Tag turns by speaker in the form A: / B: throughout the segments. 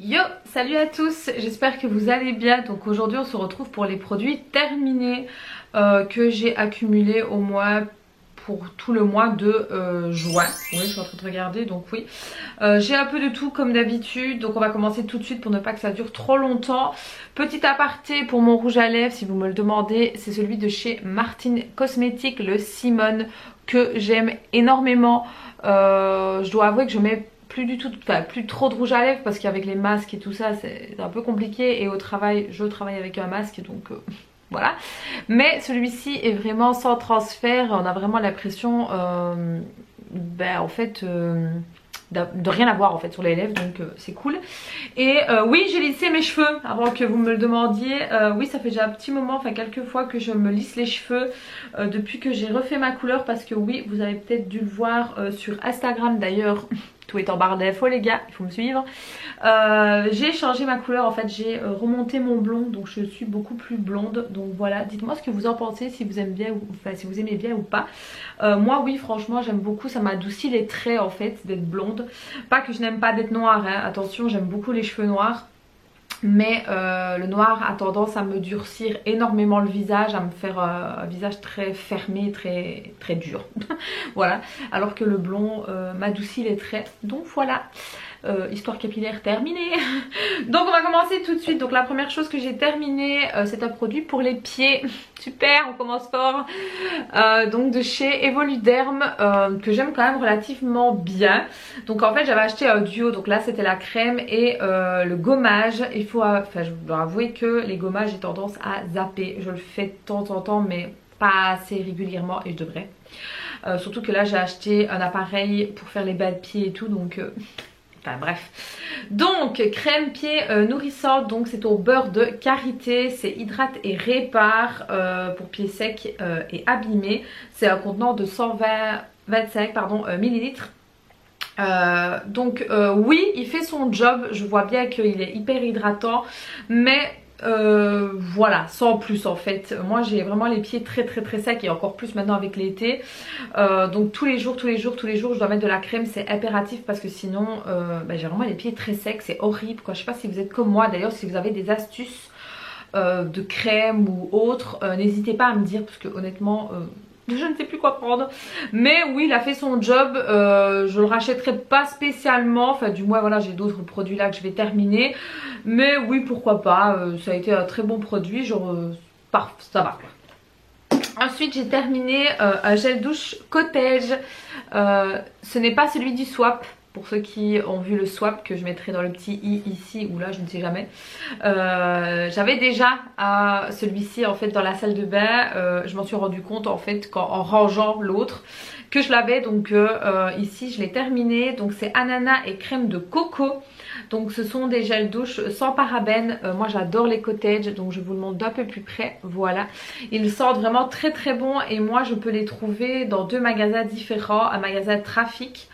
A: Yo, salut à tous, j'espère que vous allez bien. Donc aujourd'hui on se retrouve pour les produits terminés que j'ai accumulés au mois pour tout le mois de juin. Oui, je suis en train de regarder, donc oui. J'ai un peu de tout comme d'habitude, donc on va commencer tout de suite pour ne pas que ça dure trop longtemps. Petit aparté pour mon rouge à lèvres, si vous me le demandez, c'est celui de chez Martin Cosmetics, le Simone, que j'aime énormément. Je dois avouer que je mets plus du tout, enfin plus trop de rouge à lèvres parce qu'avec les masques et tout ça c'est un peu compliqué, et au travail je travaille avec un masque, donc voilà. Mais celui-ci est vraiment sans transfert, on a vraiment l'impression en fait de rien avoir en fait sur les lèvres, donc c'est cool. Et oui, j'ai lissé mes cheveux avant que vous me le demandiez. Oui, ça fait déjà un petit moment, enfin quelques fois que je me lisse les cheveux depuis que j'ai refait ma couleur, parce que oui, vous avez peut-être dû le voir sur Instagram d'ailleurs. Tout est en barre d'infos les gars, il faut me suivre. J'ai changé ma couleur, en fait j'ai remonté mon blond, donc je suis beaucoup plus blonde. Donc voilà, dites-moi ce que vous en pensez, si vous aimez bien ou, enfin, si vous aimez bien ou pas. Moi oui, franchement j'aime beaucoup, ça m'adoucit les traits en fait d'être blonde. Pas que je n'aime pas d'être noire, hein. Attention, j'aime beaucoup les cheveux noirs. Mais le noir a tendance à me durcir énormément le visage, à me faire un visage très fermé, très dur. Voilà, alors que le blond m'adoucit les traits. Donc voilà, histoire capillaire terminée. Donc on va commencer tout de suite. Donc la première chose que j'ai terminée, c'est un produit pour les pieds. Super, on commence fort. Donc de chez Evoluderm, que j'aime quand même relativement bien. Donc en fait j'avais acheté un duo, donc là c'était la crème et le gommage. Je dois avouer que les gommages j'ai tendance à zapper. Je le fais de temps en temps mais pas assez régulièrement, et je devrais. Surtout que là j'ai acheté un appareil pour faire les bas de pied et tout, donc enfin bref. Donc crème pied nourrissante, donc c'est au beurre de karité, c'est hydrate et répare pour pieds secs et abîmés. C'est un contenant de 125 millilitres. Oui, il fait son job, je vois bien qu'il est hyper hydratant, mais voilà, sans plus en fait. Moi j'ai vraiment les pieds très secs, et encore plus maintenant avec l'été. Donc tous les jours je dois mettre de la crème, c'est impératif, parce que sinon j'ai vraiment les pieds très secs, c'est horrible quoi. Je sais pas si vous êtes comme moi, d'ailleurs si vous avez des astuces de crème ou autre, n'hésitez pas à me dire, parce que honnêtement je ne sais plus quoi prendre. Mais oui, il a fait son job. Je le rachèterai pas spécialement, enfin du moins voilà, j'ai d'autres produits là que je vais terminer, mais oui pourquoi pas. Ça a été un très bon produit, genre ça va quoi. Ensuite j'ai terminé un gel douche Cottage. Ce n'est pas celui du Swap, pour ceux qui ont vu le Swap, que je mettrai dans le petit i ici ou là, je ne sais jamais. J'avais déjà celui-ci en fait dans la salle de bain. Je m'en suis rendu compte en fait en rangeant l'autre que je l'avais. Donc ici je l'ai terminé. Donc c'est ananas et crème de coco. Donc ce sont des gels douche sans parabènes. Moi j'adore les Cottage, donc je vous le montre d'un peu plus près. Voilà, ils sortent vraiment très bons, et moi je peux les trouver dans deux magasins différents. Un magasin Trafic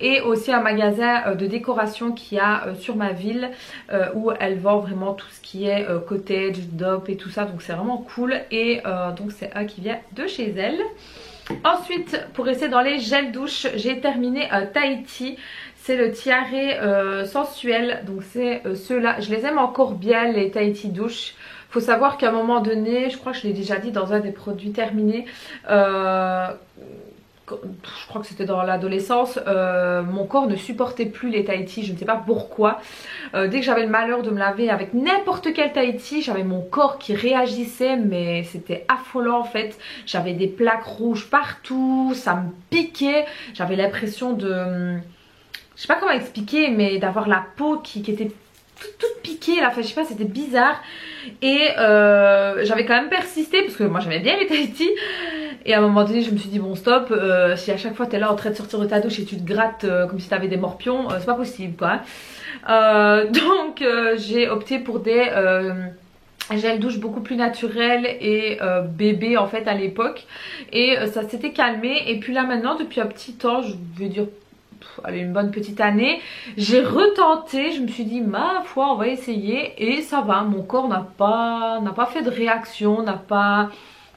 A: et aussi un magasin de décoration qu'il y a sur ma ville, où elle vend vraiment tout ce qui est Cottage, Dop et tout ça, donc c'est vraiment cool. Et donc c'est un qui vient de chez elle. Ensuite, pour rester dans les gels douche, j'ai terminé un Tahiti. C'est le Tiare sensuel, donc c'est ceux-là. Je les aime encore bien, les Tahiti douche. Faut savoir qu'à un moment donné, je crois que je l'ai déjà dit dans un des produits terminés, je crois que c'était dans l'adolescence, mon corps ne supportait plus les Tahiti, je ne sais pas pourquoi. Dès que j'avais le malheur de me laver avec n'importe quel Tahiti, j'avais mon corps qui réagissait, mais c'était affolant en fait. J'avais des plaques rouges partout, ça me piquait, j'avais l'impression de... Je sais pas comment expliquer, mais d'avoir la peau qui était toute piquée là, enfin je sais pas, c'était bizarre. Et j'avais quand même persisté, parce que moi j'aimais bien les Tahiti. Et à un moment donné je me suis dit bon stop, si à chaque fois t'es là en train de sortir de ta douche et tu te grattes comme si t'avais des morpions, c'est pas possible quoi. Donc j'ai opté pour des gel douche beaucoup plus naturel et bébé en fait à l'époque. Et ça s'était calmé, et puis là maintenant depuis un petit temps, je vais dire allez, une bonne petite année, j'ai retenté, je me suis dit ma foi on va essayer, et ça va, mon corps n'a pas fait de réaction, n'a pas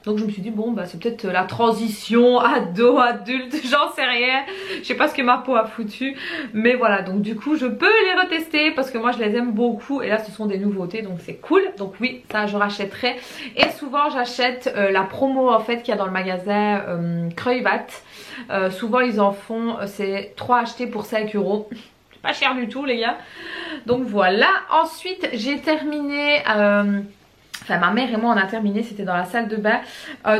A: Donc je me suis dit bon bah c'est peut-être la transition ado, adulte, j'en sais rien. Je sais pas ce que ma peau a foutu. Mais voilà, donc du coup je peux les retester parce que moi je les aime beaucoup. Et là ce sont des nouveautés donc c'est cool. Donc oui, ça je rachèterai. Et souvent j'achète la promo en fait qu'il y a dans le magasin Kruidvat. Souvent ils en font, c'est 3 achetés pour 5 €. C'est pas cher du tout les gars. Donc voilà, ensuite j'ai terminé... Enfin ma mère et moi on a terminé, c'était dans la salle de bain,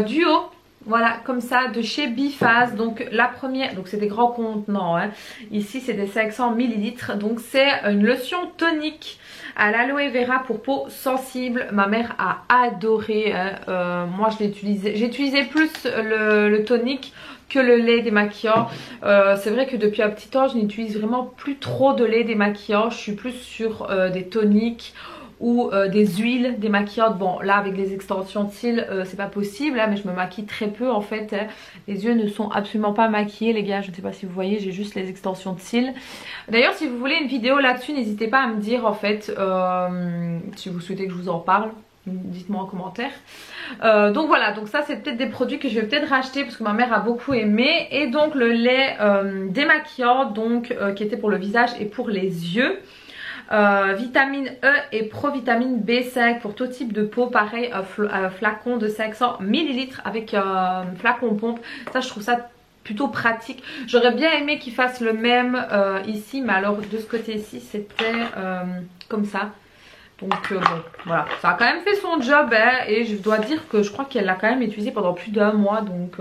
A: duo, voilà comme ça de chez Biphase. Donc la première, donc c'est des grands contenants hein. Ici c'est des 500 ml. Donc c'est une lotion tonique à l'aloe vera pour peau sensible. Ma mère a adoré hein. Moi je l'ai utilisé, j'ai utilisé plus le tonique que le lait démaquillant. C'est vrai que depuis un petit temps je n'utilise vraiment plus trop de lait démaquillant. Je suis plus sur des toniques ou des huiles démaquillantes. Bon là avec les extensions de cils c'est pas possible hein, mais je me maquille très peu en fait hein. Les yeux ne sont absolument pas maquillés les gars, je ne sais pas si vous voyez, j'ai juste les extensions de cils. D'ailleurs si vous voulez une vidéo là-dessus n'hésitez pas à me dire en fait si vous souhaitez que je vous en parle. Dites-moi en commentaire. Donc voilà, donc ça c'est peut-être des produits que je vais peut-être racheter parce que ma mère a beaucoup aimé. Et donc le lait démaquillant donc qui était pour le visage et pour les yeux. Vitamine E et provitamine B5 pour tout type de peau. Pareil, un flacon de 500 ml avec un flacon pompe. Ça je trouve ça plutôt pratique. J'aurais bien aimé qu'ils fassent le même ici, mais alors de ce côté-ci c'était comme ça. Donc bon, voilà, ça a quand même fait son job hein, et je dois dire que je crois qu'elle l'a quand même utilisé pendant plus d'1 mois. Donc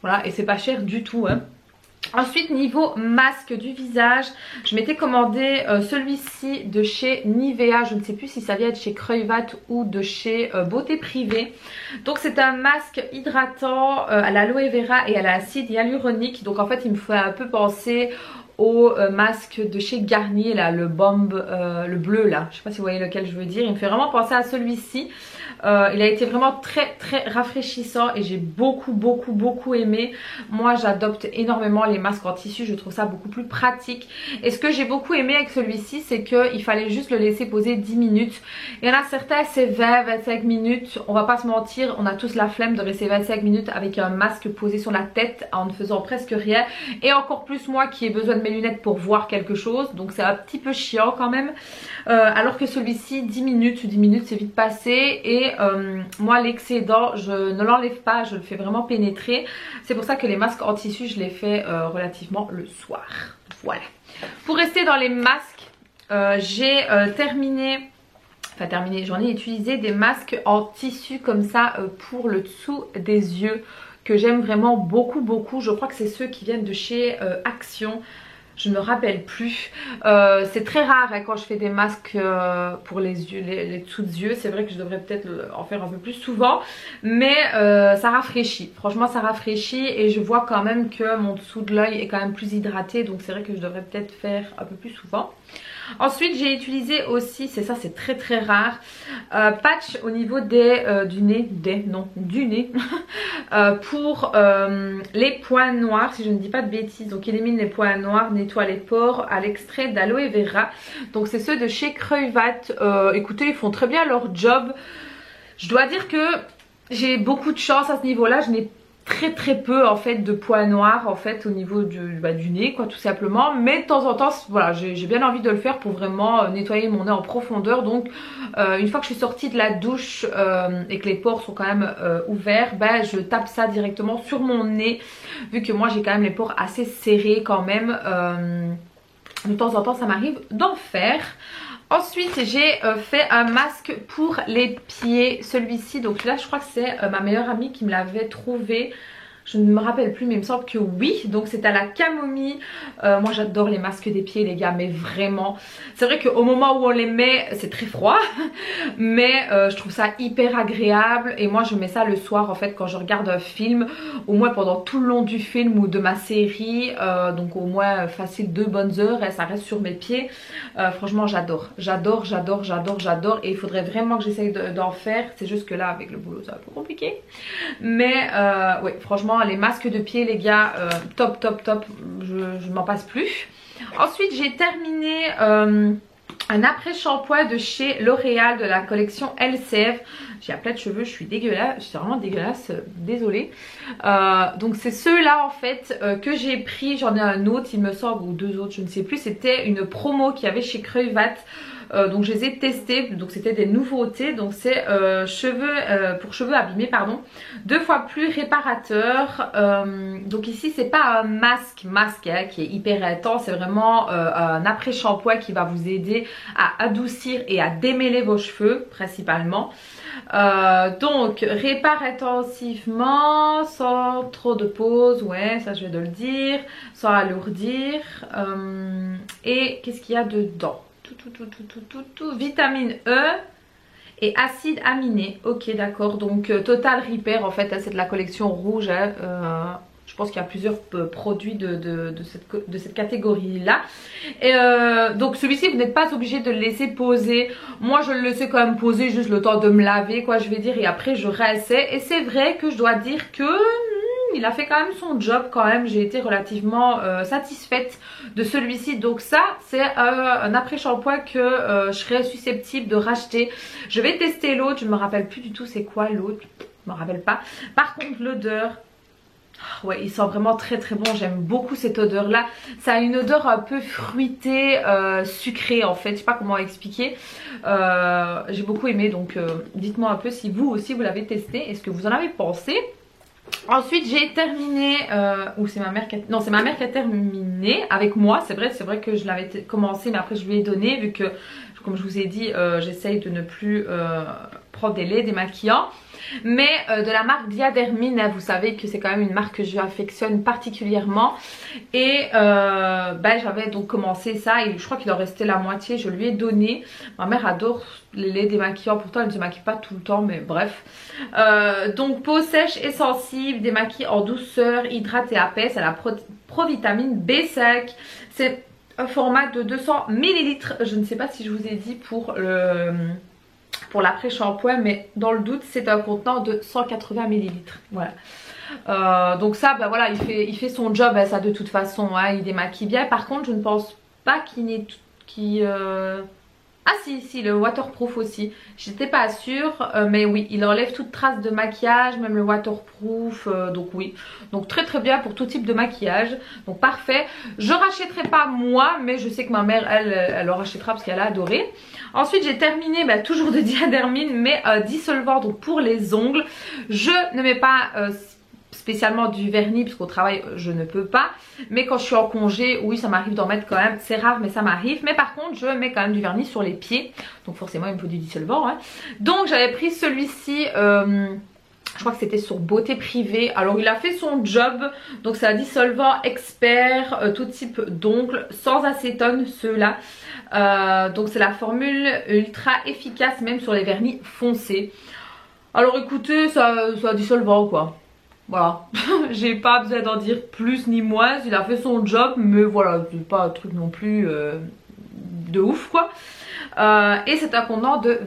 A: voilà, et c'est pas cher du tout hein. Ensuite niveau masque du visage, je m'étais commandé celui-ci de chez Nivea. Je ne sais plus si ça vient de chez Kruidvat ou de chez Beauté Privée. Donc c'est un masque hydratant à l'aloe vera et à l'acide hyaluronique. Donc en fait il me fait un peu penser au masque de chez Garnier là, le Bomb, le bleu là, je sais pas si vous voyez lequel je veux dire. Il me fait vraiment penser à celui-ci. Il a été vraiment très rafraîchissant et j'ai beaucoup aimé. Moi j'adopte énormément les masques en tissu, je trouve ça beaucoup plus pratique. Et ce que j'ai beaucoup aimé avec celui-ci c'est qu'il fallait juste le laisser poser 10 minutes. Il y en a certains c'est 20-25 minutes, on va pas se mentir, on a tous la flemme de rester 25 minutes avec un masque posé sur la tête en ne faisant presque rien. Et encore plus moi qui ai besoin de mes lunettes pour voir quelque chose, donc c'est un petit peu chiant quand même. Alors que celui-ci 10 minutes c'est vite passé. Et moi l'excédent je ne l'enlève pas, je le fais vraiment pénétrer. C'est pour ça que les masques en tissu je les fais relativement le soir. Voilà. Pour rester dans les masques, j'ai terminé, j'en ai utilisé des masques en tissu comme ça pour le dessous des yeux que j'aime vraiment beaucoup. Je crois que c'est ceux qui viennent de chez Action. Je ne me rappelle plus. C'est très rare hein, quand je fais des masques pour les yeux, les dessous des yeux. C'est vrai que je devrais peut-être en faire un peu plus souvent. Mais ça rafraîchit. Franchement ça rafraîchit et je vois quand même que mon dessous de l'œil est quand même plus hydraté. Donc c'est vrai que je devrais peut-être faire un peu plus souvent. Ensuite j'ai utilisé aussi, c'est ça c'est très rare, patch au niveau du nez pour les points noirs si je ne dis pas de bêtises. Donc élimine les points noirs, nettoie les pores à l'extrait d'aloe vera. Donc c'est ceux de chez Kruidvat. Écoutez ils font très bien leur job. Je dois dire que j'ai beaucoup de chance à ce niveau là, je n'ai très peu en fait de points noirs en fait au niveau du nez quoi tout simplement. Mais de temps en temps voilà j'ai bien envie de le faire pour vraiment nettoyer mon nez en profondeur. Donc une fois que je suis sortie de la douche et que les pores sont quand même ouverts, ben je tape ça directement sur mon nez vu que moi j'ai quand même les pores assez serrés quand même. De temps en temps ça m'arrive d'en faire. Ensuite j'ai fait un masque pour les pieds, celui-ci, donc là je crois que c'est ma meilleure amie qui me l'avait trouvé. Je ne me rappelle plus mais il me semble que oui. Donc c'est à la camomille. Moi j'adore les masques des pieds les gars, mais vraiment. C'est vrai qu'au moment où on les met c'est très froid. Mais je trouve ça hyper agréable. Et moi je mets ça le soir en fait quand je regarde un film. Au moins pendant tout le long du film ou de ma série. Donc au moins facile 2 bonnes heures et ça reste sur mes pieds. Franchement j'adore. Et il faudrait vraiment que j'essaye d'en faire. C'est juste que là avec le boulot c'est un peu compliqué. Mais oui franchement les masques de pied les gars, top, je m'en passe plus. Ensuite j'ai terminé un après-shampoing de chez L'Oréal de la collection LCF. J'ai à plat de cheveux, je suis dégueulasse, je suis vraiment dégueulasse, désolée. Donc c'est ceux-là en fait que j'ai pris, j'en ai un autre il me semble, ou deux autres, je ne sais plus. C'était une promo qu'il y avait chez Creuvat. Donc je les ai testés, donc c'était des nouveautés. Donc c'est pour cheveux abîmés pardon, 2 fois plus réparateur. Donc ici c'est pas un masque hein, qui est hyper intense, c'est vraiment un après shampoing qui va vous aider à adoucir et à démêler vos cheveux principalement. Donc répare intensivement sans trop de pause, ouais ça je vais de le dire, sans alourdir. Et qu'est-ce qu'il y a dedans? Vitamine E et acide aminé. Ok d'accord, donc Total Repair en fait, c'est de la collection rouge hein, je pense qu'il y a plusieurs produits de cette catégorie là. Et donc celui-ci vous n'êtes pas obligé de le laisser poser. Moi je le laissais quand même poser juste le temps de me laver quoi je vais dire, et après je rinçais. Et c'est vrai que je dois dire que il a fait quand même son job quand même. J'ai été relativement satisfaite de celui-ci. Donc ça c'est un après shampoing que je serais susceptible de racheter. Je vais tester l'autre, je me rappelle plus du tout c'est quoi l'autre, je me rappelle pas. Par contre l'odeur, ouais il sent vraiment très très bon, j'aime beaucoup cette odeur là. Ça a une odeur un peu fruitée, sucrée en fait, je sais pas comment expliquer. J'ai beaucoup aimé, donc dites-moi un peu si vous aussi vous l'avez testé et ce que vous en avez pensé. Ensuite j'ai terminé, ou c'est ma mère qui a... non c'est ma mère qui a terminé avec moi, c'est vrai que je l'avais commencé mais après je lui ai donné vu que comme je vous ai dit j'essaye de ne plus prendre des laits démaquillants. Mais de la marque Diadermine, hein, vous savez que c'est quand même une marque que j'affectionne particulièrement. Et j'avais donc commencé ça et je crois qu'il en restait la moitié, je lui ai donné. Ma mère adore les laits démaquillants, pourtant elle ne se maquille pas tout le temps mais bref. Donc peau sèche et sensible, démaquille en douceur, hydrate et apaise, c'est la provitamine B5. C'est un format de 200 ml, je ne sais pas si je vous ai dit pour l'après shampoing, mais dans le doute c'est un contenant de 180 ml. Voilà. Donc ça voilà, il fait son job hein, ça de toute façon hein, il démaquille bien. Par contre je ne pense pas qu'il ait ah si le waterproof aussi, j'étais pas sûre mais oui il enlève toute trace de maquillage, même le waterproof, donc oui, donc très très bien pour tout type de maquillage, donc parfait. Je rachèterai pas moi mais je sais que ma mère elle le rachètera parce qu'elle a adoré. Ensuite j'ai terminé toujours de Diadermine mais dissolvant donc pour les ongles. Je ne mets pas spécialement du vernis parce qu'au travail je ne peux pas, mais quand je suis en congé oui ça m'arrive d'en mettre quand même, c'est rare mais ça m'arrive. Mais par contre je mets quand même du vernis sur les pieds, donc forcément il me faut du dissolvant hein. Donc j'avais pris celui-ci, je crois que c'était sur Beauté Privée. Alors il a fait son job, donc c'est un dissolvant expert, tout type d'ongles, sans acétone ceux-là. Donc c'est la formule ultra efficace même sur les vernis foncés. Alors écoutez, ça dissolvant quoi. Voilà, j'ai pas besoin d'en dire plus ni moins, il a fait son job, mais voilà, c'est pas un truc non plus de ouf quoi. Et c'est un contenant de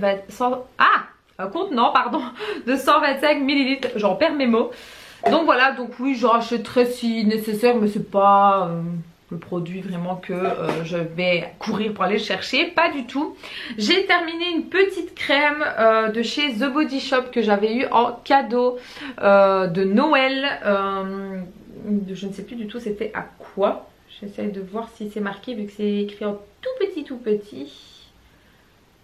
A: de 125 ml, j'en perds mes mots. Donc voilà, donc oui, je rachèterai si nécessaire, mais c'est pas le produit vraiment que je vais courir pour aller chercher, pas du tout. J'ai terminé une petite crème de chez The Body Shop que j'avais eu en cadeau de Noël. Je ne sais plus du tout c'était à quoi. J'essaie de voir si c'est marqué vu que c'est écrit en tout petit.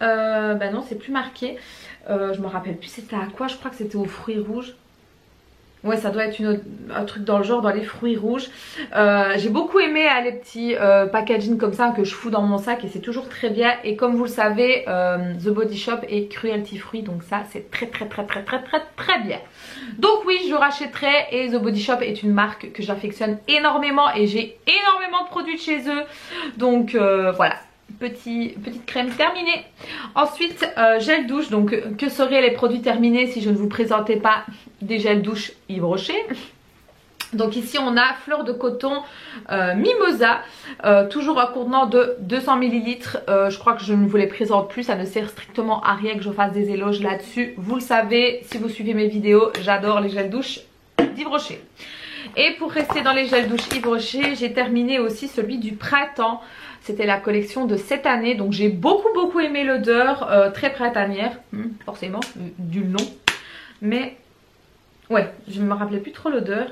A: Non c'est plus marqué. Je me rappelle plus c'était à quoi, je crois que c'était aux fruits rouges. Ouais ça doit être un truc dans le genre, dans les fruits rouges. J'ai beaucoup aimé les petits packaging comme ça que je fous dans mon sac et c'est toujours très bien. Et comme vous le savez The Body Shop est cruelty free, donc ça c'est très bien. Donc oui je rachèterai, et The Body Shop est une marque que j'affectionne énormément et j'ai énormément de produits de chez eux. Donc voilà. Petite crème terminée. Ensuite gel douche, donc que seraient les produits terminés si je ne vous présentais pas des gels douche Yves Rocher. Donc ici on a fleur de coton Mimosa, toujours un contenant de 200 ml. Je crois que je ne vous les présente plus, ça ne sert strictement à rien que je fasse des éloges là-dessus. Vous le savez si vous suivez mes vidéos, j'adore les gels douche d'Yves Rocher. Et pour rester dans les gels douche Yves Rocher, j'ai terminé aussi celui du printemps. C'était la collection de cette année, donc j'ai beaucoup aimé l'odeur, très printanière, forcément, du nom. Mais ouais, je ne me rappelais plus trop l'odeur.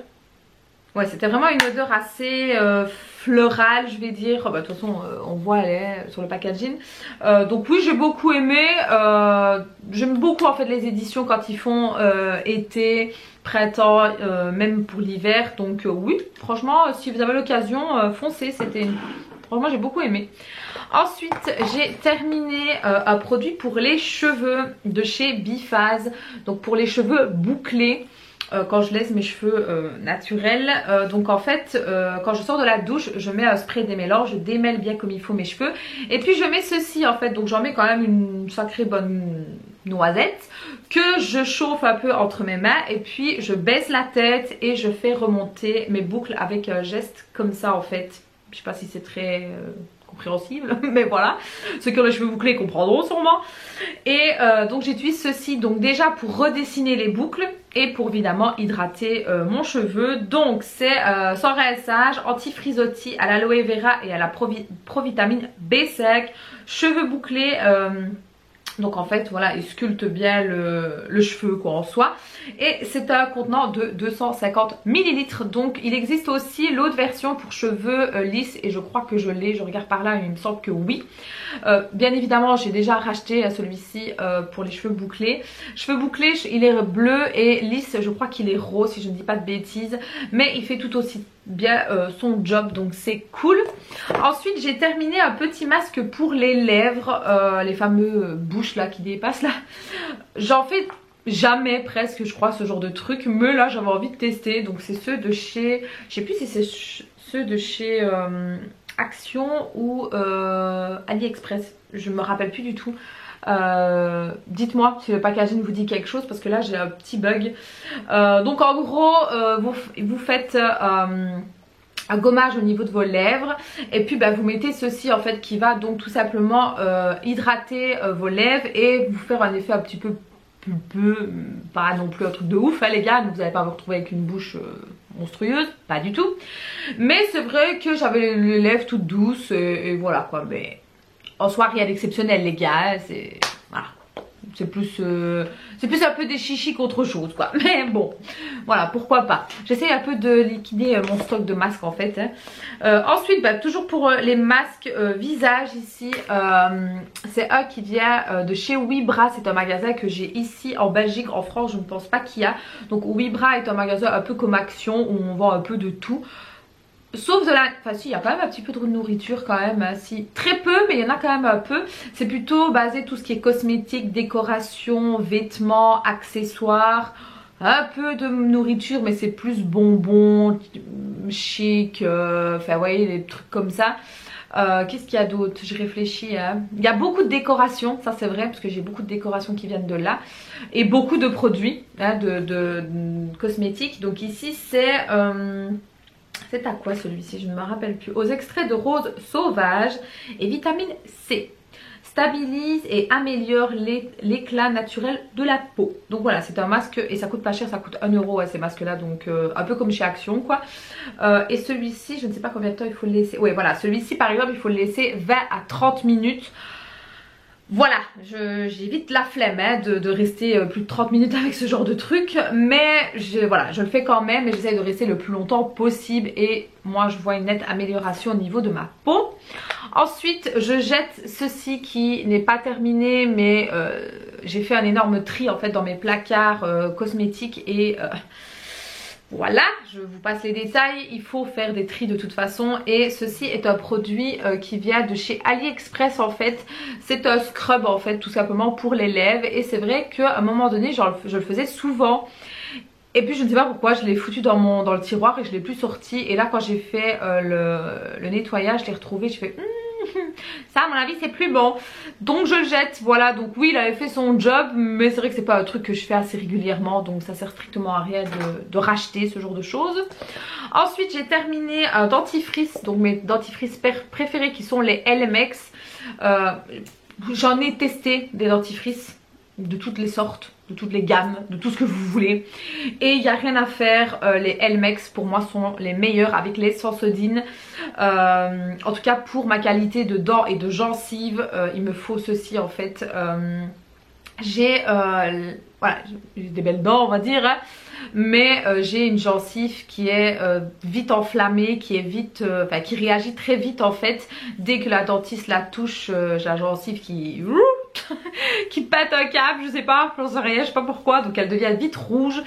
A: Ouais, c'était vraiment une odeur assez florale, je vais dire. Bah, de toute façon, on voit, elle est sur le packaging. Donc oui, j'ai beaucoup aimé. J'aime beaucoup en fait les éditions quand ils font été, printemps, même pour l'hiver. Donc oui, franchement, si vous avez l'occasion, foncez. Franchement, j'ai beaucoup aimé. Ensuite, j'ai terminé un produit pour les cheveux de chez Biphase. Donc pour les cheveux bouclés. Quand je laisse mes cheveux naturels, donc en fait quand je sors de la douche, je mets un spray démêlant, je démêle bien comme il faut mes cheveux et puis je mets ceci en fait, donc j'en mets quand même une sacrée bonne noisette que je chauffe un peu entre mes mains et puis je baisse la tête et je fais remonter mes boucles avec un geste comme ça en fait. Je sais pas si c'est très compréhensible, mais voilà, ceux qui ont les cheveux bouclés comprendront sûrement. Et donc j'utilise ceci donc déjà pour redessiner les boucles et pour évidemment hydrater mon cheveu. Donc c'est sans rinçage, anti-frisottis à l'aloe vera et à la provitamine B5, cheveux bouclés. Donc en fait voilà, il sculpte bien le cheveu quoi en soi. Et c'est un contenant de 250 ml. Donc il existe aussi l'autre version pour cheveux lisses et je crois que je l'ai, je regarde par là, il me semble que oui. Bien évidemment j'ai déjà racheté celui-ci pour les cheveux bouclés. Cheveux bouclés, il est bleu et lisse, je crois qu'il est rose si je ne dis pas de bêtises. Mais il fait tout aussi bien son job, donc c'est cool. Ensuite j'ai terminé un petit masque pour les lèvres, les fameux bouches là qui dépassent là. J'en fais jamais presque je crois ce genre de truc, mais là j'avais envie de tester. Donc c'est ceux de chez, je sais plus si c'est ceux de chez Action ou AliExpress, je me rappelle plus du tout. Dites-moi si le packaging vous dit quelque chose parce que là j'ai un petit bug. Donc en gros vous faites un gommage au niveau de vos lèvres et puis bah, vous mettez ceci en fait qui va donc tout simplement hydrater vos lèvres et vous faire un effet un petit peu pulpeux, pas non plus un truc de ouf hein, les gars, donc vous n'allez pas vous retrouver avec une bouche monstrueuse, pas du tout, mais c'est vrai que j'avais les lèvres toutes douces et voilà quoi. Mais en soi rien d'exceptionnel les gars, c'est voilà, c'est plus un peu des chichis qu'autre chose quoi. Mais bon, voilà, pourquoi pas. J'essaye un peu de liquider mon stock de masques en fait. Ensuite, bah, toujours pour les masques visage ici, c'est un qui vient de chez Wibra. C'est un magasin que j'ai ici en Belgique. En France, je ne pense pas qu'il y a. Donc Wibra est un magasin un peu comme Action où on vend un peu de tout. Sauf de la... Enfin si, il y a quand même un petit peu de nourriture quand même, hein, si. Très peu, mais il y en a quand même un peu. C'est plutôt basé tout ce qui est cosmétique, décoration, vêtements, accessoires. Un peu de nourriture, mais c'est plus bonbons, chic, enfin vous voyez, des trucs comme ça. Qu'est-ce qu'il y a d'autre? Je réfléchis. Hein. Il y a beaucoup de décorations, ça c'est vrai, parce que j'ai beaucoup de décorations qui viennent de là. Et beaucoup de produits hein, de cosmétiques. Donc ici c'est... c'est à quoi celui-ci? Je ne me rappelle plus. Aux extraits de rose sauvage et vitamine C. Stabilise et améliore l'éclat naturel de la peau. Donc voilà, c'est un masque et ça coûte pas cher, ça coûte 1 euro ces masques là, donc un peu comme chez Action quoi. Et celui-ci, je ne sais pas combien de temps il faut le laisser. Oui voilà, celui-ci par exemple il faut le laisser 20 à 30 minutes. Voilà, j'évite la flemme hein, de rester plus de 30 minutes avec ce genre de truc. Mais voilà, je le fais quand même et j'essaie de rester le plus longtemps possible. Et moi je vois une nette amélioration au niveau de ma peau. Ensuite je jette ceci qui n'est pas terminé. Mais j'ai fait un énorme tri en fait dans mes placards cosmétiques et... voilà, je vous passe les détails, il faut faire des tris de toute façon. Et ceci est un produit qui vient de chez AliExpress en fait. C'est un scrub en fait tout simplement pour les lèvres. Et c'est vrai qu'à un moment donné je le faisais souvent. Et puis je ne sais pas pourquoi je l'ai foutu dans le tiroir et je ne l'ai plus sorti. Et là quand j'ai fait le nettoyage, je l'ai retrouvé, je fais... ça à mon avis c'est plus bon, donc je le jette. Voilà, donc oui il avait fait son job, mais c'est vrai que c'est pas un truc que je fais assez régulièrement, donc ça sert strictement à rien de racheter ce genre de choses. Ensuite j'ai terminé un dentifrice, donc mes dentifrices préférés qui sont les LMX. J'en ai testé des dentifrices, de toutes les sortes, de toutes les gammes, de tout ce que vous voulez. Et il n'y a rien à faire, les Elmex pour moi sont les meilleurs avec les Sensodyne. En tout cas pour ma qualité de dents et de gencives, il me faut ceci en fait. J'ai voilà, des belles dents on va dire, hein, mais j'ai une gencive qui est vite enflammée, qui est vite, enfin qui réagit très vite en fait. Dès que la dentiste la touche, j'ai la gencive qui qui pète un câble, je sais pas, j'en sais rien, je sais pas pourquoi, donc elle devient vite rouge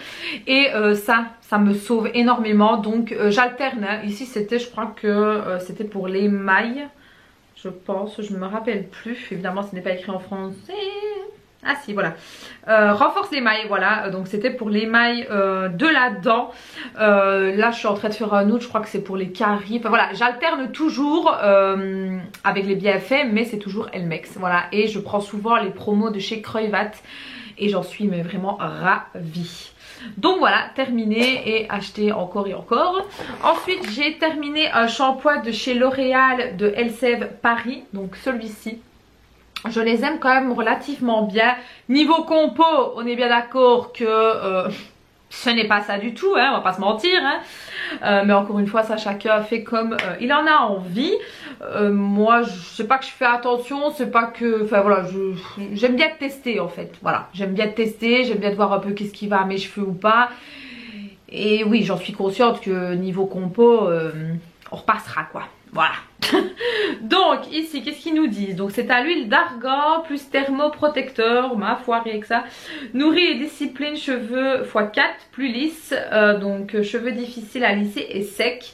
A: et ça me sauve énormément, donc j'alterne, hein. Ici c'était, je crois que c'était pour l'émail, je pense, je ne me rappelle plus, évidemment ce n'est pas écrit en français. Ah si, voilà, renforce l'émail, voilà, donc c'était pour l'émail de la dent. Là je suis en train de faire un autre, je crois que c'est pour les caries. Enfin voilà, j'alterne toujours avec les bienfaits, mais c'est toujours Elmex, voilà. Et je prends souvent les promos de chez Kruivat et j'en suis mais vraiment ravie. Donc voilà, terminé et acheté encore et encore. Ensuite j'ai terminé un shampoing de chez L'Oréal de Elseve Paris, donc celui-ci. Je les aime quand même relativement bien. Niveau compo, on est bien d'accord que ce n'est pas ça du tout, hein, on va pas se mentir. Hein. Mais encore une fois, ça chacun fait comme il en a envie. Moi, sais pas que je fais attention, c'est pas que... Enfin voilà, j'aime bien tester en fait. Voilà, j'aime bien tester, j'aime bien voir un peu qu'est-ce qui va à mes cheveux ou pas. Et oui, j'en suis consciente que niveau compo, on repassera quoi. Voilà. Donc ici qu'est-ce qu'ils nous disent? Donc c'est à l'huile d'argan plus thermoprotecteur, ma foi rien que ça. Nourrit et discipline cheveux x4 plus lisse, donc cheveux difficiles à lisser et secs.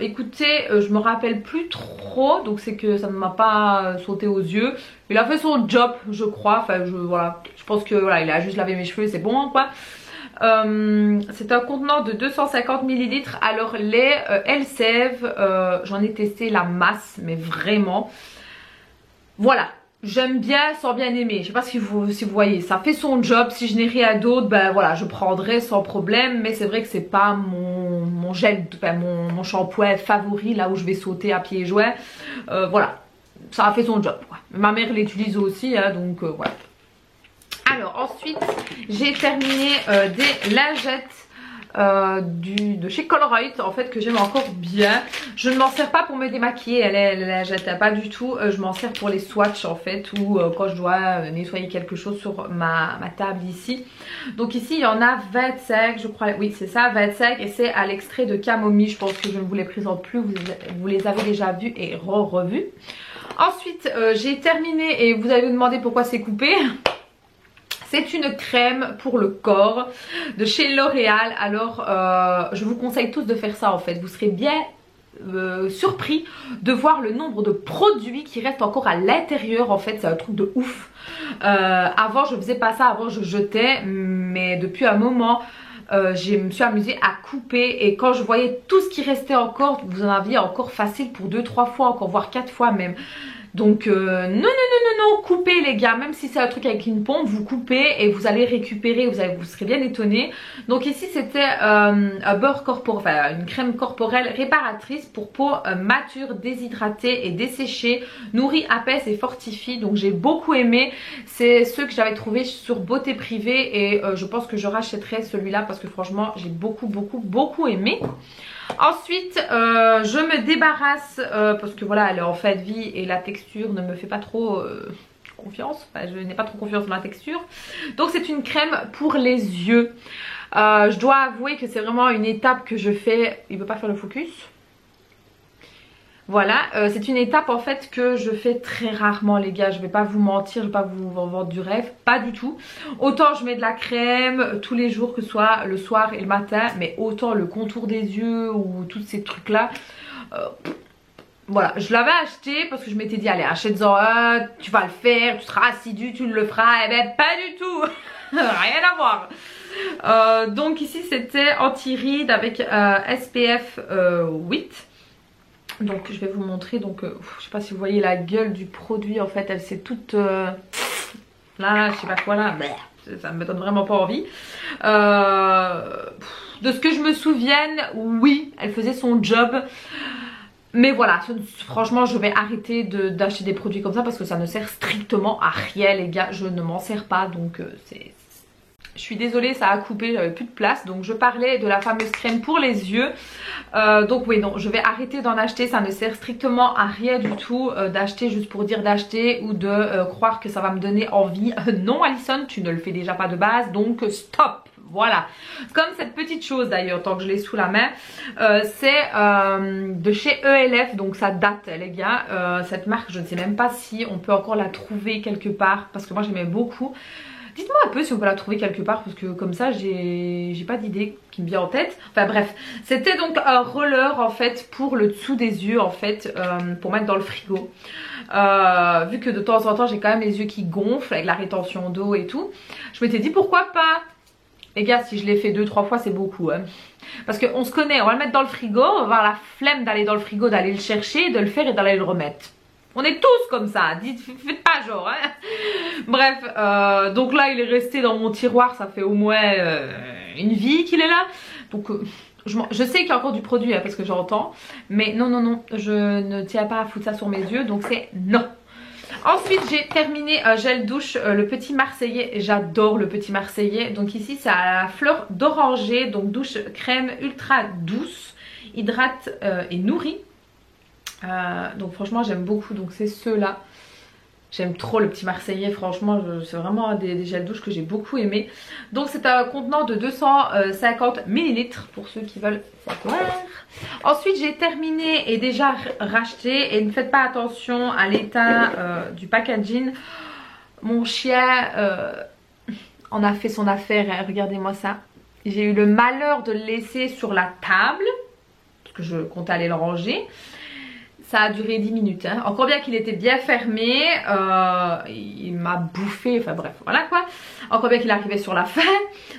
A: Écoutez, je me rappelle plus trop, donc c'est que ça ne m'a pas sauté aux yeux. Il a fait son job je crois, enfin voilà, je pense que voilà, il a juste lavé mes cheveux, c'est bon quoi. C'est un contenant de 250 ml. Alors les Elseve, j'en ai testé la masse, mais vraiment voilà, j'aime bien sans bien aimer. Je sais pas si vous voyez, ça fait son job. Si je n'ai rien d'autre, ben voilà, je prendrai sans problème. Mais c'est vrai que c'est pas mon gel, enfin mon shampoing favori, là où je vais sauter à pieds joints. Voilà, ça a fait son job quoi. Ma mère l'utilise aussi, hein, donc voilà. Alors ensuite j'ai terminé des lingettes de chez Colruyt en fait que j'aime encore bien. Je ne m'en sers pas pour me démaquiller les lingettes, pas du tout. Je m'en sers pour les swatchs en fait, ou quand je dois nettoyer quelque chose sur ma table ici. Donc ici il y en a 25 je crois, oui c'est ça, 25 et c'est à l'extrait de camomille. Je pense que je ne vous les présente plus, vous les avez déjà vus et revus. Ensuite j'ai terminé et vous avez demandé pourquoi c'est coupé. C'est une crème pour le corps de chez L'Oréal. Alors je vous conseille tous de faire ça en fait. Vous serez bien surpris de voir le nombre de produits qui restent encore à l'intérieur en fait. C'est un truc de ouf. Avant je faisais pas ça, avant je jetais. Mais depuis un moment je me suis amusée à couper. Et quand je voyais tout ce qui restait encore, vous en aviez encore facile pour 2-3 fois, encore voire 4 fois même. Donc non, coupez les gars, même si c'est un truc avec une pompe, vous coupez et vous allez récupérer, vous serez bien étonnés. Donc ici c'était un beurre corporel, enfin une crème corporelle réparatrice pour peau mature, déshydratée et desséchée, nourrit, apaise et fortifie. Donc j'ai beaucoup aimé, c'est ceux que j'avais trouvé sur Beauté Privée et je pense que je rachèterai celui-là parce que franchement j'ai beaucoup aimé. Ensuite je me débarrasse parce que voilà elle est en fin de vie et la texture ne me fait pas trop confiance, enfin, je n'ai pas trop confiance dans la texture. Donc c'est une crème pour les yeux. Je dois avouer que c'est vraiment une étape que je fais. Il ne veut pas faire le focus. Voilà, c'est une étape en fait que je fais très rarement les gars, je vais pas vous mentir, je vais pas vous vendre du rêve, pas du tout. Autant je mets de la crème tous les jours que ce soit le soir et le matin, mais autant le contour des yeux ou tous ces trucs là, voilà, je l'avais acheté parce que je m'étais dit allez achète-en un, tu vas le faire, tu seras assidu, tu le feras, et ben pas du tout, rien à voir. Donc ici c'était anti-rides avec SPF 8. Donc je vais vous montrer, donc je sais pas si vous voyez la gueule du produit en fait, elle s'est toute là, je sais pas quoi là, ça me donne vraiment pas envie. De ce que je me souvienne, oui, elle faisait son job. Mais voilà, franchement je vais arrêter d'acheter des produits comme ça parce que ça ne sert strictement à rien les gars, je ne m'en sers pas donc je suis désolée, ça a coupé, j'avais plus de place. Donc je parlais de la fameuse crème pour les yeux. Donc oui, non, je vais arrêter d'en acheter. Ça ne sert strictement à rien du tout d'acheter juste pour dire d'acheter ou de croire que ça va me donner envie. Non Alison, tu ne le fais déjà pas de base, donc stop. Voilà, comme cette petite chose d'ailleurs, tant que je l'ai sous la main, c'est de chez ELF, donc ça date les gars. Cette marque, je ne sais même pas si on peut encore la trouver quelque part, parce que moi j'aimais beaucoup. Dites-moi un peu si on peut la trouver quelque part parce que comme ça j'ai pas d'idée qui me vient en tête. Enfin bref, c'était donc un roller en fait pour le dessous des yeux en fait, pour mettre dans le frigo. Vu que de temps en temps j'ai quand même les yeux qui gonflent avec la rétention d'eau et tout, je m'étais dit pourquoi pas. Les gars, si je l'ai fait 2-3 fois c'est beaucoup hein. Parce qu'on se connaît, on va le mettre dans le frigo, on va avoir la flemme d'aller dans le frigo, d'aller le chercher, de le faire et d'aller le remettre. On est tous comme ça, faites pas genre hein. Bref, donc là il est resté dans mon tiroir, ça fait au moins une vie qu'il est là. Donc je sais qu'il y a encore du produit hein, parce que j'entends. Mais non, non, non, je ne tiens pas à foutre ça sur mes yeux, donc c'est non. Ensuite j'ai terminé gel douche, le petit marseillais, j'adore le petit marseillais. Donc ici c'est à la fleur d'oranger, donc douche crème ultra douce, hydrate et nourrit. Donc franchement j'aime beaucoup, donc c'est ceux-là. J'aime trop le petit marseillais, franchement c'est vraiment des gels douche que j'ai beaucoup aimé. Donc c'est un contenant de 250 ml pour ceux qui veulent savoir. Ensuite j'ai terminé et déjà racheté, et ne faites pas attention à l'état du packaging. Mon chien en a fait son affaire, hein, regardez-moi ça. J'ai eu le malheur de le laisser sur la table parce que je comptais aller le ranger. Ça a duré 10 minutes, hein. Encore bien qu'il était bien fermé, il m'a bouffé, enfin bref, voilà quoi. Encore bien qu'il arrivait sur la fin.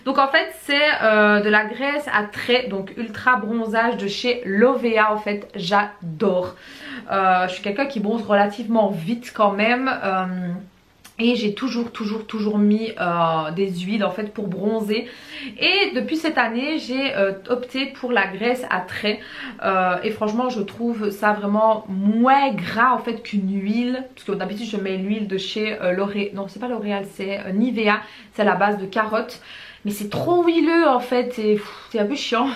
A: Donc en fait c'est de la graisse à traits, donc ultra bronzage de chez Lovea en fait, j'adore. Je suis quelqu'un qui bronze relativement vite quand même. Et j'ai toujours mis des huiles en fait pour bronzer. Et depuis cette année j'ai opté pour la graisse à traits. Et franchement je trouve ça vraiment moins gras en fait qu'une huile. Parce que d'habitude je mets l'huile de chez L'Oréal. Non c'est pas L'Oréal, c'est Nivea. C'est à la base de carottes. Mais c'est trop huileux en fait, c'est un peu chiant.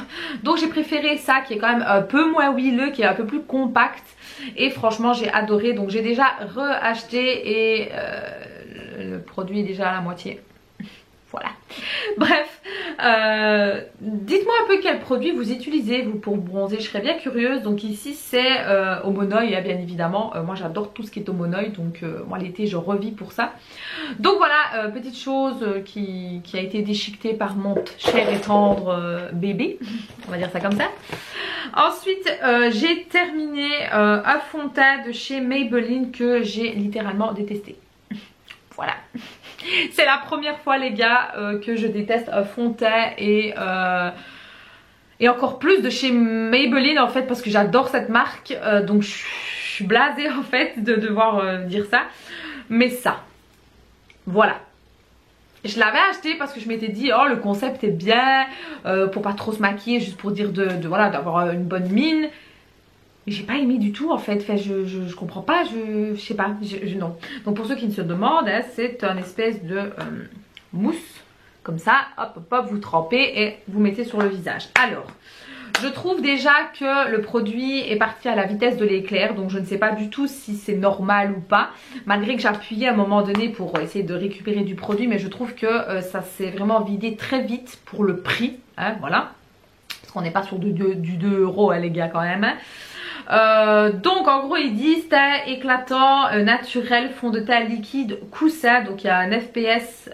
A: Donc j'ai préféré ça qui est quand même un peu moins huileux, qui est un peu plus compact. Et franchement j'ai adoré, donc j'ai déjà re-acheté et le produit est déjà à la moitié. Voilà. Bref, dites-moi un peu quel produit vous utilisez vous pour bronzer, je serais bien curieuse. Donc ici c'est au monoeil bien évidemment, moi j'adore tout ce qui est au monoeil, donc moi l'été je revis pour ça. Donc voilà, petite chose qui a été déchiquetée par mon cher et tendre bébé, on va dire ça comme ça. Ensuite j'ai terminé un fond de teint de chez Maybelline que j'ai littéralement détesté. Voilà. C'est la première fois les gars que je déteste un fond de teint et encore plus de chez Maybelline en fait, parce que j'adore cette marque, donc je suis blasée en fait de devoir dire ça. Mais ça, voilà. Je l'avais acheté parce que je m'étais dit oh le concept est bien, pour pas trop se maquiller, juste pour dire voilà, d'avoir une bonne mine. Mais j'ai pas aimé du tout en fait, enfin, je comprends pas, je sais pas, non. Donc pour ceux qui ne se demandent, hein, c'est un espèce de mousse, comme ça, hop hop hop, vous trempez et vous mettez sur le visage. Alors, je trouve déjà que le produit est parti à la vitesse de l'éclair, donc je ne sais pas du tout si c'est normal ou pas. Malgré que j'ai appuyé à un moment donné pour essayer de récupérer du produit, mais je trouve que ça s'est vraiment vidé très vite pour le prix, hein, voilà. Parce qu'on n'est pas sur du 2 euros hein, les gars quand même, hein. Donc en gros ils disent teint éclatant, naturel, fond de teint liquide, coussin. Donc il y a un FPS,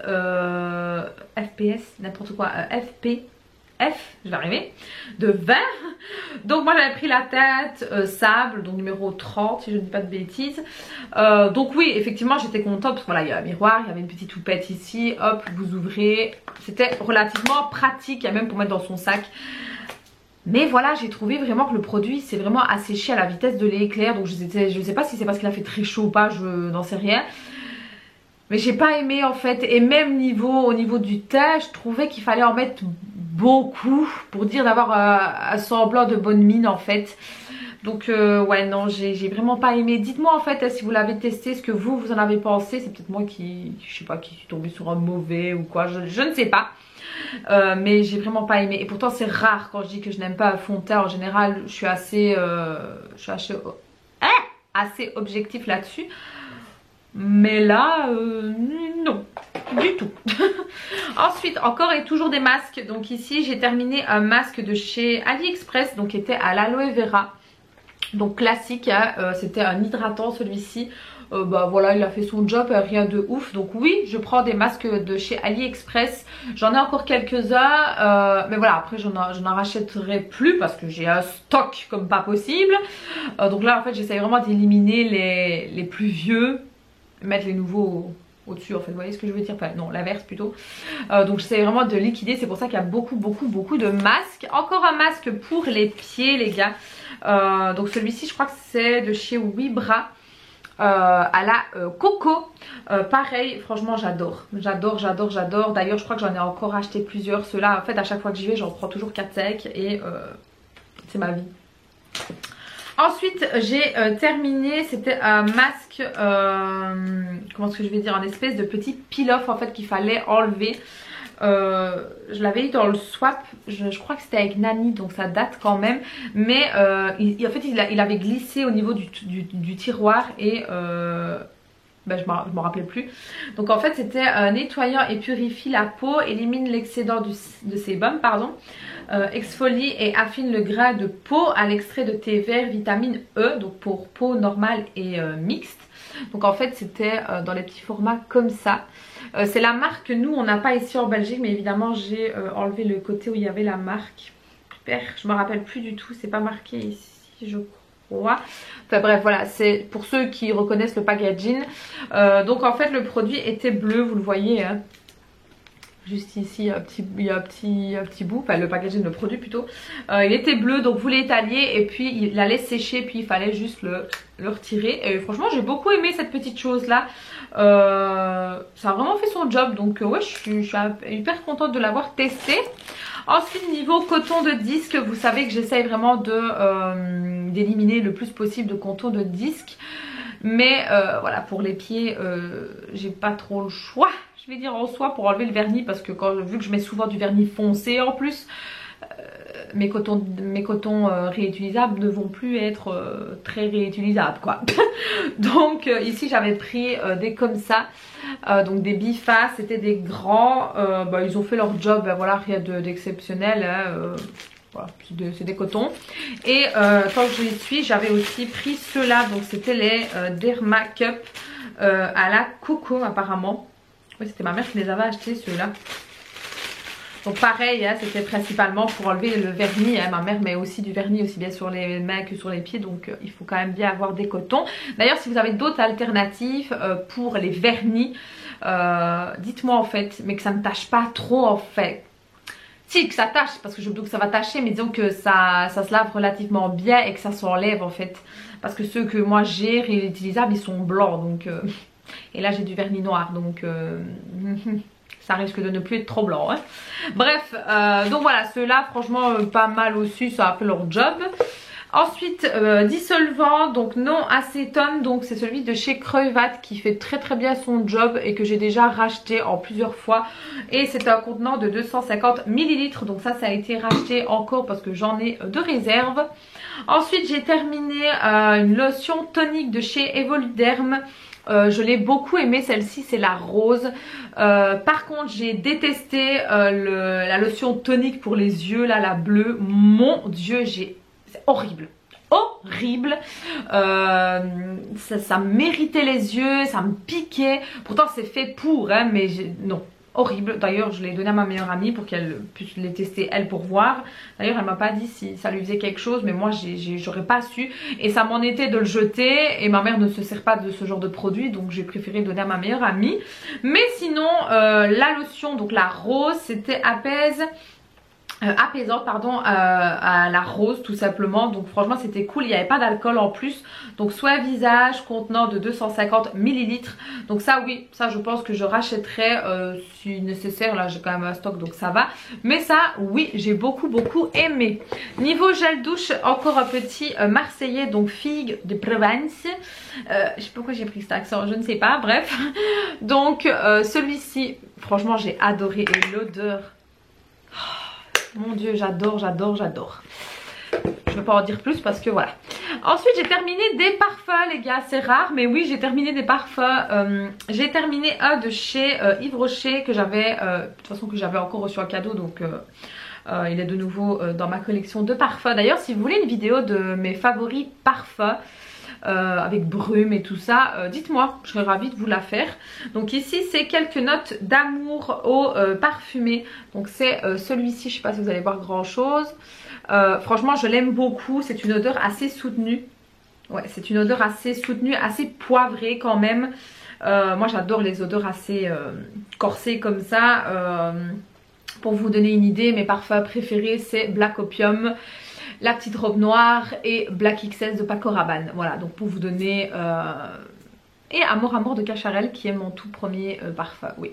A: n'importe quoi, je vais arriver, de 20. Donc moi j'avais pris la teinte sable, donc numéro 30 si je ne dis pas de bêtises. Donc oui effectivement j'étais contente parce que voilà, il y a un miroir, il y avait une petite houppette ici, hop vous ouvrez. C'était relativement pratique, il y a même pour mettre dans son sac. Mais voilà, j'ai trouvé vraiment que le produit s'est vraiment asséché à la vitesse de l'éclair. Donc je sais pas si c'est parce qu'il a fait très chaud ou pas, je n'en sais rien. Mais j'ai pas aimé en fait. Et même au niveau du teint, je trouvais qu'il fallait en mettre beaucoup pour dire d'avoir un semblant de bonne mine en fait. Donc ouais non, j'ai vraiment pas aimé. Dites-moi en fait si vous l'avez testé, ce que vous en avez pensé. C'est peut-être moi qui, je sais pas, qui suis tombée sur un mauvais ou quoi, je ne sais pas. Mais j'ai vraiment pas aimé. Et pourtant c'est rare quand je dis que je n'aime pas un fond de teint. En général je suis assez, assez objectif là-dessus. Mais là, non, du tout. Ensuite, encore et toujours des masques. Donc ici, j'ai terminé un masque de chez AliExpress, donc qui était à l'aloe vera. Donc classique, hein, c'était un hydratant celui-ci. Bah voilà, il a fait son job, rien de ouf. Donc oui, je prends des masques de chez AliExpress. J'en ai encore quelques-uns, mais voilà, après j'en rachèterai plus parce que j'ai un stock comme pas possible. Donc là, en fait, j'essaye vraiment d'éliminer les plus vieux, mettre les nouveaux au-dessus en fait, vous voyez ce que je veux dire, enfin non, l'inverse plutôt. Donc j'essaie vraiment de liquider, c'est pour ça qu'il y a beaucoup de masques. Encore un masque pour les pieds les gars. Donc celui-ci je crois que c'est de chez Wibra, à la coco. Pareil, franchement j'adore, d'ailleurs je crois que j'en ai encore acheté plusieurs. Ceux-là en fait à chaque fois que j'y vais j'en prends toujours 4-5 et c'est ma vie. Ensuite j'ai terminé, c'était un masque, comment est-ce que je vais dire, un espèce de petit peel-off en fait qu'il fallait enlever. Je l'avais eu dans le swap, je crois que c'était avec Nani, donc ça date quand même. Mais en fait il avait glissé au niveau du tiroir et ben, je m'en rappelais plus. Donc en fait c'était un nettoyant et purifie la peau, élimine l'excédent de sébum, pardon. Exfolie et affine le gras de peau à l'extrait de thé vert vitamine E, donc pour peau normale et mixte. Donc en fait c'était dans les petits formats comme ça. C'est la marque que nous on n'a pas ici en Belgique, mais évidemment j'ai enlevé le côté où il y avait la marque. Je me rappelle plus du tout, c'est pas marqué ici je crois. Enfin bref voilà, c'est pour ceux qui reconnaissent le packaging. Donc en fait le produit était bleu, vous le voyez hein. Juste ici il y a un petit bout, enfin le packaging, le produit plutôt. Il était bleu, donc vous l'étaliez et puis il allait sécher, puis il fallait juste le retirer. Et franchement j'ai beaucoup aimé cette petite chose là. Ça a vraiment fait son job, donc ouais je suis hyper contente de l'avoir testé. Ensuite niveau coton de disque, vous savez que j'essaye vraiment d'éliminer le plus possible de coton de disque. Mais voilà, pour les pieds j'ai pas trop le choix, je vais dire en soi, pour enlever le vernis, parce que vu que je mets souvent du vernis foncé en plus, mes cotons réutilisables ne vont plus être très réutilisables quoi. Donc ici j'avais pris des comme ça, donc des Bifa, c'était des grands, bah, ils ont fait leur job, ben, voilà, rien d'exceptionnel hein, voilà, c'est des cotons. Et tant que j'y suis, j'avais aussi pris ceux-là, donc c'était les Derma Cup à la coco apparemment. Oui, c'était ma mère qui les avait achetés ceux-là. Donc pareil, hein, c'était principalement pour enlever le vernis. Hein. Ma mère met aussi du vernis aussi bien sur les mains que sur les pieds. Donc il faut quand même bien avoir des cotons. D'ailleurs si vous avez d'autres alternatives pour les vernis, dites-moi en fait. Mais que ça ne tâche pas trop en fait. Si, que ça tâche, parce que je me doute que ça va tâcher. Mais disons que ça se lave relativement bien et que ça s'enlève en fait. Parce que ceux que moi j'ai réutilisables, ils sont blancs. Donc, et là j'ai du vernis noir. Donc... ça risque de ne plus être trop blanc hein. Bref, donc voilà, ceux-là franchement pas mal aussi, ça a fait leur job. Ensuite dissolvant, donc non acétone, donc c'est celui de chez Creuvat qui fait très bien son job et que j'ai déjà racheté en plusieurs fois. Et c'est un contenant de 250 ml, donc ça a été racheté encore parce que j'en ai de réserve. Ensuite j'ai terminé une lotion tonique de chez Evoluderm. Je l'ai beaucoup aimée, celle-ci c'est la rose. Par contre j'ai détesté la lotion tonique pour les yeux là, la bleue. Mon dieu, c'est horrible, horrible. Ça méritait les yeux, ça me piquait. Pourtant c'est fait pour hein, mais non, horrible. D'ailleurs je l'ai donné à ma meilleure amie pour qu'elle puisse les tester elle pour voir. D'ailleurs elle m'a pas dit si ça lui faisait quelque chose, mais moi j'aurais pas su. Et ça m'en était de le jeter. Et ma mère ne se sert pas de ce genre de produit, donc j'ai préféré donner à ma meilleure amie. Mais sinon la lotion, donc la rose, c'était Apaise apaisante pardon, à la rose tout simplement. Donc franchement c'était cool, il n'y avait pas d'alcool en plus. Donc soin visage contenant de 250 ml. Donc ça oui, ça je pense que je rachèterai si nécessaire. Là j'ai quand même un stock donc ça va. Mais ça oui, j'ai beaucoup aimé. Niveau gel douche, encore un petit marseillais, donc figue de Provence. Je sais pas pourquoi j'ai pris cet accent, je ne sais pas, bref. Donc celui-ci franchement j'ai adoré, et l'odeur, mon dieu, j'adore. Je ne vais pas en dire plus parce que voilà. Ensuite j'ai terminé des parfums les gars, c'est rare mais oui j'ai terminé des parfums. J'ai terminé un de chez Yves Rocher que j'avais, de toute façon que j'avais encore reçu en cadeau, donc il est de nouveau dans ma collection de parfums. D'ailleurs si vous voulez une vidéo de mes favoris parfums avec brume et tout ça, dites-moi, je serais ravie de vous la faire. Donc ici c'est quelques notes d'amour au parfumé. Donc c'est celui-ci, je sais pas si vous allez voir grand chose. Franchement je l'aime beaucoup, c'est une odeur assez soutenue. Ouais, c'est une odeur assez soutenue, assez poivrée quand même. Moi j'adore les odeurs assez corsées comme ça. Pour vous donner une idée, mes parfums préférés c'est Black Opium, La Petite Robe Noire et Black XS de Paco Rabanne. Voilà, donc pour vous donner... Et Amour de Cacharel qui est mon tout premier parfum, oui.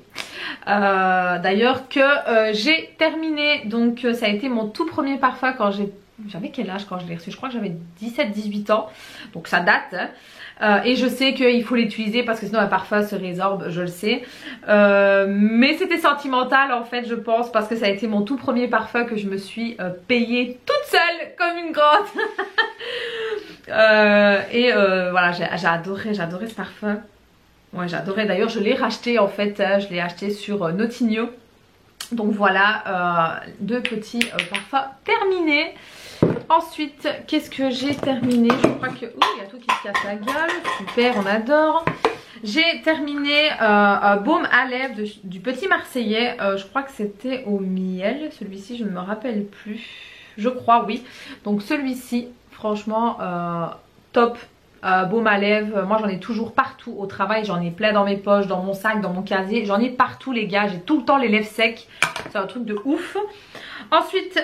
A: D'ailleurs que j'ai terminé, donc ça a été mon tout premier parfum quand j'avais quel âge quand je l'ai reçu? Je crois que j'avais 17-18 ans, donc ça date. Et je sais qu'il faut l'utiliser parce que sinon un parfum se résorbe, je le sais. Mais c'était sentimental en fait je pense, parce que ça a été mon tout premier parfum que je me suis payée toute seule comme une grande. Voilà, j'ai adoré ce parfum. Ouais, j'adorais. D'ailleurs je l'ai racheté en fait, je l'ai acheté sur Notigno. Donc voilà, deux petits parfums terminés. Ensuite, qu'est-ce que j'ai terminé? Je crois que... Ouh, il y a tout qui se casse la gueule. Super, on adore. J'ai terminé un baume à lèvres du Petit Marseillais. Je crois que c'était au miel. Celui-ci, je ne me rappelle plus. Je crois, oui. Donc celui-ci, franchement, top. Baume à lèvres, moi j'en ai toujours partout au travail, j'en ai plein dans mes poches, dans mon sac, dans mon casier, j'en ai partout les gars, j'ai tout le temps les lèvres secs, c'est un truc de ouf. Ensuite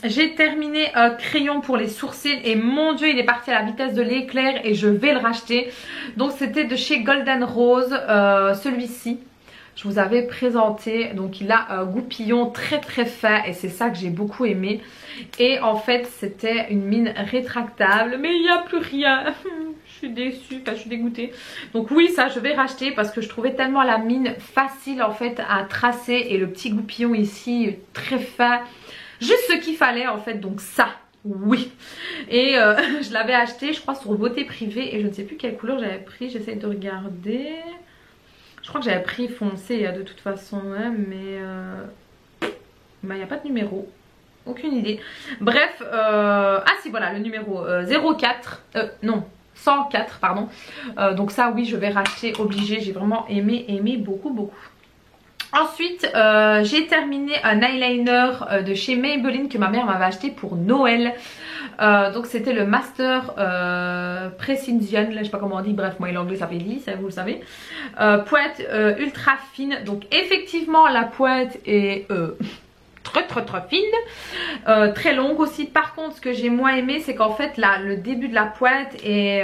A: j'ai terminé un crayon pour les sourcils et mon dieu il est parti à la vitesse de l'éclair et je vais le racheter. Donc c'était de chez Golden Rose, celui-ci. Je vous avais présenté, donc il a un goupillon très fin et c'est ça que j'ai beaucoup aimé. Et en fait c'était une mine rétractable mais il n'y a plus rien. Je suis déçue, enfin je suis dégoûtée. Donc oui ça je vais racheter parce que je trouvais tellement la mine facile en fait à tracer et le petit goupillon ici très fin. Juste ce qu'il fallait en fait, donc ça. Oui, et je l'avais acheté je crois sur Beauté Privée et je ne sais plus quelle couleur j'avais pris, j'essaie de regarder. Je crois que j'avais pris foncé de toute façon, hein, mais il n'y a pas de numéro. Aucune idée. Bref, ah si voilà le numéro 04, non 104 pardon. Donc ça oui je vais racheter obligé, j'ai vraiment aimé beaucoup. Ensuite j'ai terminé un eyeliner de chez Maybelline que ma mère m'avait acheté pour Noël. Donc c'était le Master Precision, là je sais pas comment on dit, bref moi l'anglais ça fait lisse, vous le savez. Pointe ultra fine, donc effectivement la pointe est très fine, très longue aussi. Par contre ce que j'ai moins aimé c'est qu'en fait là le début de la pointe est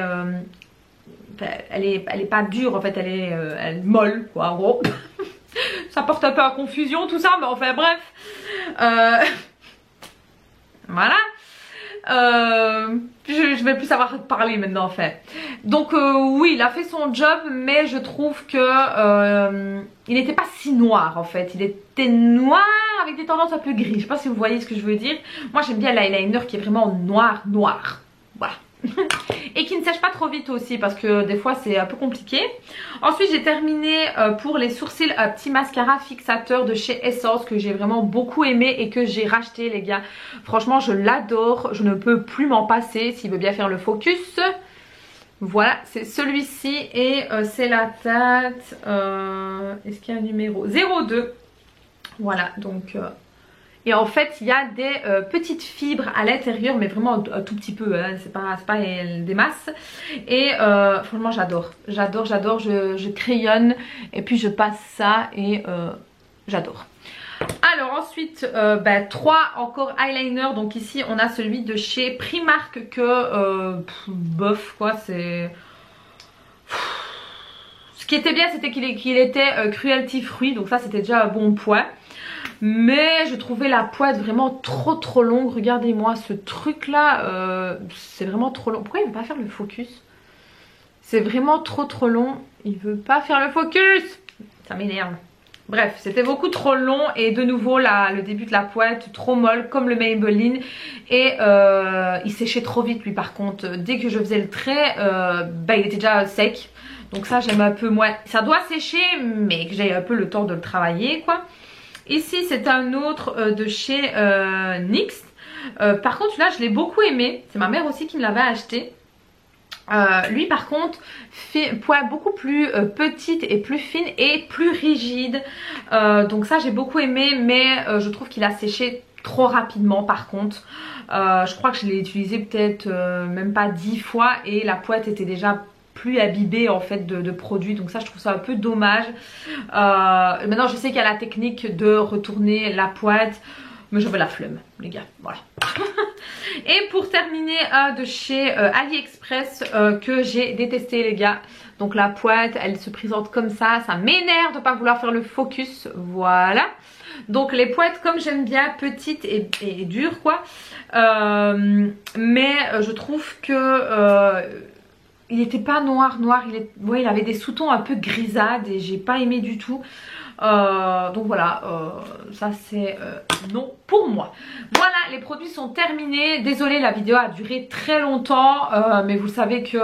A: elle est pas dure en fait, elle est molle quoi en gros. Ça porte un peu à confusion tout ça, mais enfin bref. Voilà. Je vais plus savoir parler maintenant en fait. Donc oui il a fait son job mais je trouve que il n'était pas si noir en fait. Il était noir avec des tendances un peu gris. Je sais pas si vous voyez ce que je veux dire. Moi j'aime bien l'eyeliner qui est vraiment noir. Voilà. Et qui ne sèche pas trop vite aussi parce que des fois c'est un peu compliqué. Ensuite j'ai terminé pour les sourcils un petit mascara fixateur de chez Essence que j'ai vraiment beaucoup aimé et que j'ai racheté les gars. Franchement je l'adore, je ne peux plus m'en passer s'il veut bien faire le focus. Voilà c'est celui-ci et c'est la date, est-ce qu'il y a un numéro 02. Voilà donc... Et en fait il y a des petites fibres à l'intérieur mais vraiment un tout petit peu, hein, c'est pas des masses. Et franchement j'adore, je crayonne et puis je passe ça et j'adore. Alors ensuite, 3 encore eyeliners. Donc ici on a celui de chez Primark que bof quoi, c'est... Ce qui était bien c'était qu'il était cruelty free, donc ça c'était déjà un bon point. Mais je trouvais la pointe vraiment trop longue. Regardez-moi ce truc là, c'est vraiment trop long. Pourquoi il veut pas faire le focus? C'est vraiment trop long. Il veut pas faire le focus. Ça m'énerve. Bref, c'était beaucoup trop long. Et de nouveau là, le début de la pointe trop molle comme le Maybelline. Et il séchait trop vite lui par contre. Dès que je faisais le trait, il était déjà sec. Donc ça j'aime un peu moins. Ça doit sécher mais que j'ai un peu le temps de le travailler quoi. Ici c'est un autre de chez NYX. Par contre là je l'ai beaucoup aimé. C'est ma mère aussi qui me l'avait acheté. Lui par contre fait pointe beaucoup plus petite et plus fine et plus rigide. Donc ça j'ai beaucoup aimé, mais je trouve qu'il a séché trop rapidement par contre. Je crois que je l'ai utilisé peut-être même pas 10 fois et la pointe était déjà plus imbibée en fait de produit, donc ça je trouve ça un peu dommage. Maintenant je sais qu'il y a la technique de retourner la pointe, mais j'avais la flemme les gars, voilà. Et pour terminer un de chez AliExpress que j'ai détesté les gars. Donc la pointe elle se présente comme ça m'énerve de pas vouloir faire le focus, voilà. Donc les pointes comme j'aime bien, petites et dures quoi. Mais je trouve que il n'était pas noir, il avait des sous-tons un peu grisades et j'ai pas aimé du tout. Donc voilà, ça c'est non pour moi. Voilà, les produits sont terminés. Désolée, la vidéo a duré très longtemps, mais vous savez que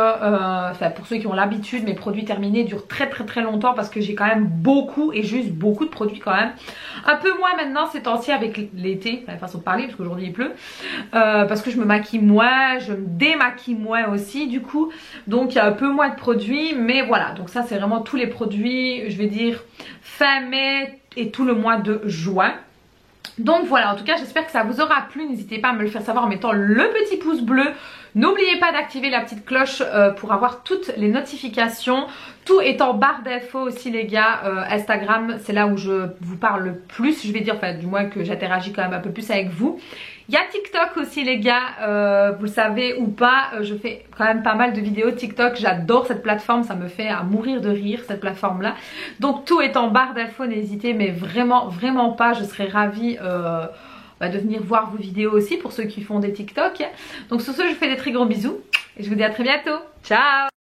A: pour ceux qui ont l'habitude, mes produits terminés durent très longtemps parce que j'ai quand même beaucoup et juste beaucoup de produits quand même. Un peu moins maintenant ces temps-ci avec l'été, la façon de parler parce qu'aujourd'hui il pleut, parce que je me maquille moins, je me démaquille moins aussi du coup, donc il y a un peu moins de produits, mais voilà, donc ça c'est vraiment tous les produits, je vais dire fin mai et tout le mois de juin. Donc voilà, en tout cas j'espère que ça vous aura plu. N'hésitez pas à me le faire savoir en mettant le petit pouce bleu. N'oubliez pas d'activer la petite cloche pour avoir toutes les notifications. Tout est en barre d'infos aussi les gars. Instagram c'est là où je vous parle le plus, je vais dire, enfin du moins que j'interagis quand même un peu plus avec vous. Il y a TikTok aussi les gars, vous le savez ou pas, je fais quand même pas mal de vidéos TikTok. J'adore cette plateforme, ça me fait à mourir de rire cette plateforme là. Donc tout est en barre d'infos, n'hésitez mais vraiment pas, je serais ravie de venir voir vos vidéos aussi pour ceux qui font des TikTok. Donc sur ce je vous fais des très gros bisous et je vous dis à très bientôt, ciao.